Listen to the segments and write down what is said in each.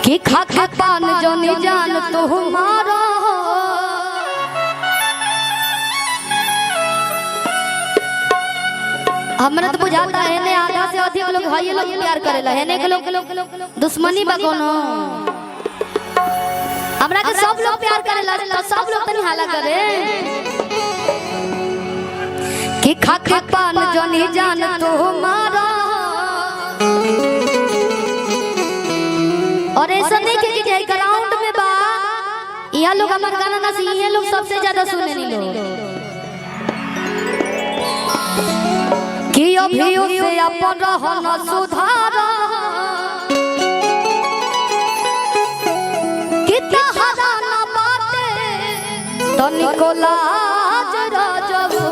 कि खा खा पान जनी जान तो हमारा हमरा तो बुझाता है ने आधा से अधिक लोग भाई लोग प्यार करेला है ने के लोग दुश्मनी बा कोनो हमरा के सब लोग प्यार करेला तो सब लोग तनी हाला करे कि खा खा पान जनी जान तो हमारा और ऐसा देखे कि जय ग्राउंड में बा यहाँ लोग हमार गाना ना सी ये लोग सबसे ज्यादा सुने नहीं लोग कि अभी उसे अपन रहना सुधारा कितना हराना बातें तो निकोला जरा जबू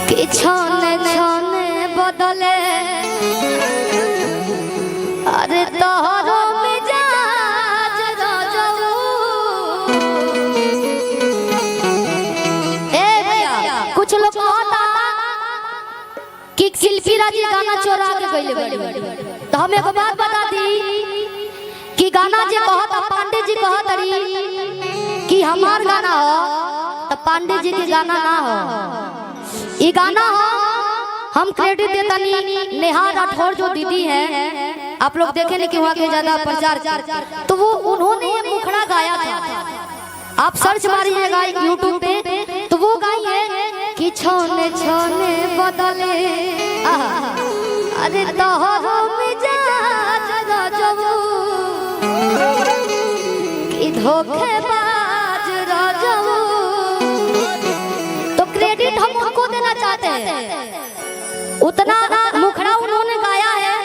कि छाने छाने बदले अरे तोहरो मिजाज राजू ए भैया कुछ लोग कहता कि शिल्पी राजी गाना चोरा के गइले बड़ी तो हम एगो बात बता दी कि गाना जे कहता पांडे जी कहत रही कि हमार गाना हो तो पांडे जी के गाना ना हो ये गाना हो हम क्रेडिट देता नहीं नेहा राठौर जो दीदी है आप लोग देखे नहीं कि वहाँ के ज्यादा प्रचार तो वो उन्होंने ये मुखड़ा गाया था आप सर्च मारिएगा यूट्यूब पे तो वो गाई है कि छोने छोने बदले अरे तोहरो मिजाज राजू कि धोखेबाज राजू तो क्रेडिट हम उनको देना चाहते हैं उतना मुखड़ा उन्होंने गाया है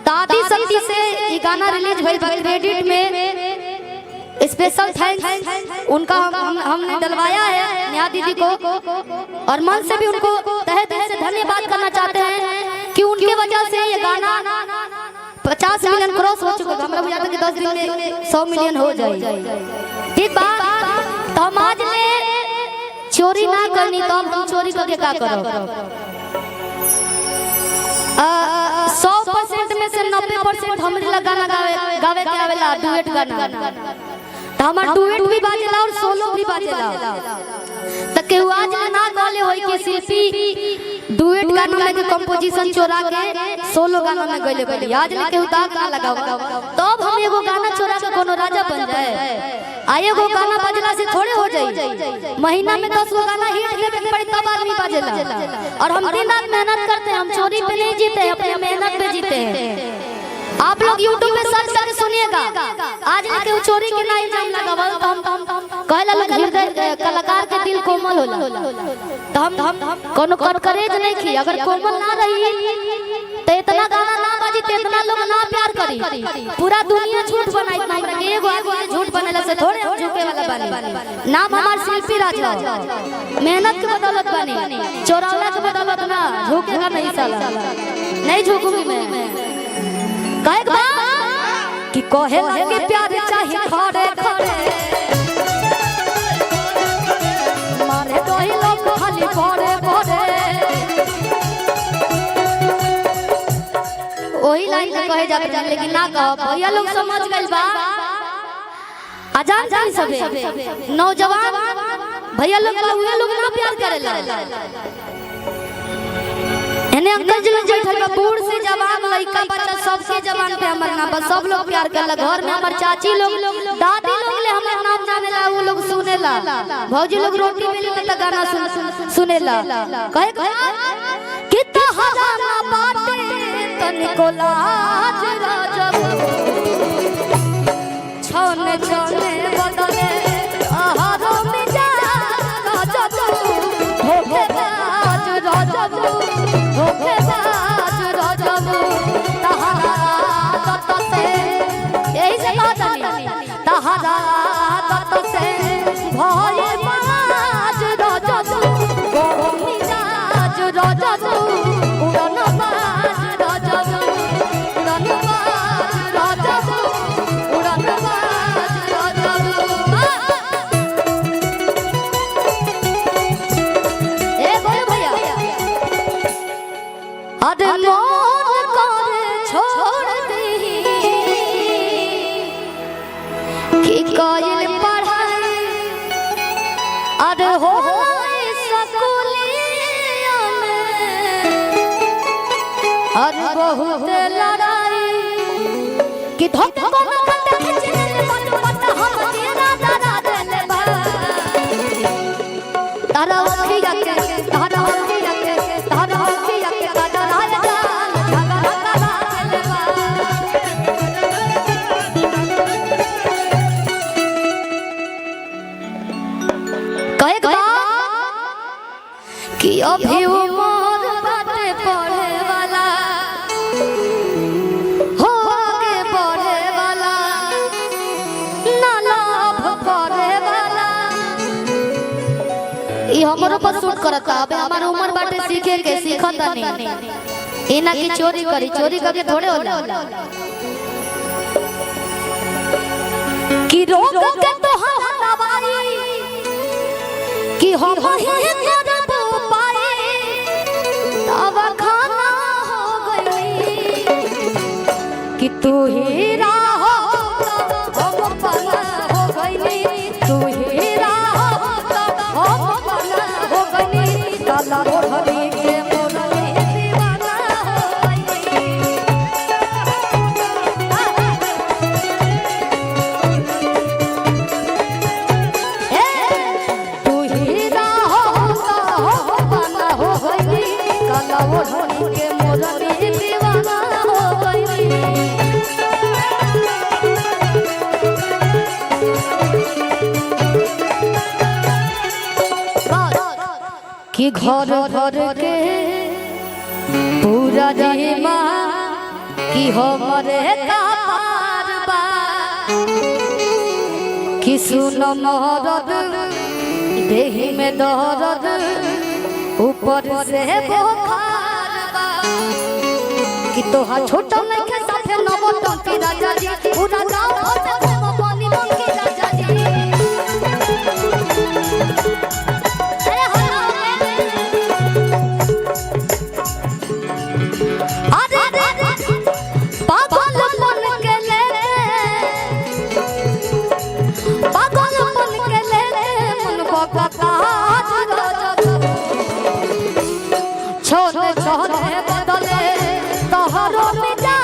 दादी शक्ति से ये गाना रिलीज भइल क्रेडिट में स्पेशल थैंक्स उनका हमने डलवाया है नेहा दीदी को और मन से भी उनको तहे दिल से धन्यवाद करना चाहते हैं कि उनके वजह से ये गाना 50 मिलियन क्रॉस हो चुका है हमरा बुझाता कि 10 दिन में 100 मिलियन हो जाए ठीक बात तो हम आज में चोरी ना करनी तो हम चोरी करके क्या करो 100% में से 90% हमरे गाना गावे के आवेला डुएट गाना तो हमार डुएट भी बाजेला और सोलो भी बाजेला त केहू आज ना गाले होई के शिल्पी डुएट गाना में के कंपोजिशन चोरा के सोलो गाना में गइले बड़ी आज ने केहू दाग ना लगाओ तब हम एगो गाना चोरा के कोनो राजा बन जाए आए एगो गाना बजला से थोड़े हो जाई महीना में 10 गो गाना हिट लेके पड़ी तब आदमी बाजेला और हम दिन रात मेहनत करते हैं हम चोरी पे नहीं जीते अपने मेहनत पे जीते हैं आप लोग YouTube पे सर्च करके सुनिएगा आज ने केहू चोरी के ना इल्जाम लगावल तो हम कहला लोग हृदय कलाकार के दिल कोमल होला तो हम कोनो करेज नहीं की अगर कोमल ना रही तो इतना गाना ना बाजी तो इतना लोग ना प्यार करी पूरा दुनिया झूठ बनाई हमरा के एगो आदमी झूठ बनेला से थोड़े हम झूठे वाला बनी नाम हमार शिल्पी राजा मेहनत के बदौलत बनी चोरावला के बदौलत ना झूकेगा नहीं साला नहीं झूकूंगी मैं कहे बा कि कहे लगे प्यार चाहिए खड़े खड़े मारे तो ही लोग खाली पड़े पड़े वही लाइन से कहे जाते जान लेकिन ना कहो भैया लोग समझ गइल बा अजान जान सबे नौजवान भैया लोग ना प्यार करेला एने अंकल जी लोग बैठल बा बूढ़ से जवान लइका बच्चा सबके जवान पे हमर नाम बस सब लोग प्यार करला घर में हमर चाची लोग दादी लोग ले हमर नाम जानेला वो लोग सुनेला भौजी लोग रोटी बेले त गाना सुनेला कहे कितना हजाना बाटे तनिको लाज राजू छोने छोने बदले आहारो मिजाज राजू धोखेबाज राजू धोखेबाज राजू तहरा दत्त से यही से कहता नहीं तहरा दत्त से भय माज राजू गो मिजाज राजू उड़न बाज राजू उड़न बाज अरे बहुत लड़ाई कि धोख को न कटे खिचले मन पट हम तेरा दादा देले बा तारा अखिया के तारा अखिया के तारा अखिया के दादा राज झगड़ा देले बा कहे बा कि अभी उमर बाटे पढ़े वाला हो आगे बढ़े वाला ना लाभ करे वाला ई हमरो पर सूट करता अबे हमार उम्र बाटे सीखे के सीखता नहीं इना की चोरी करी चोरी करके थोड़े होला कि रोग के तो हम दवाई कि हम ही करब पाए तब खाना हो गई कि तू ही राह हम पना हो गई तू ही राह हम पना हो गई काला ओढ़नी के मोरनी दीवाना हो गई तू ही राह हम पना हो गई काला ओढ़नी के मोरनी दीवाना हो गई कि घर घर के पूरा जीमा कि हमरे कपार बा कि सुन मरद देहि में दर्द ऊपर से बुखार बा कि तोहा छोटा नहीं के साथे नव टंकी राजा जी पूरा गांव होते प्रेम बनी मंकी राजा जी छोने छोने बदले तोहरो मिजाज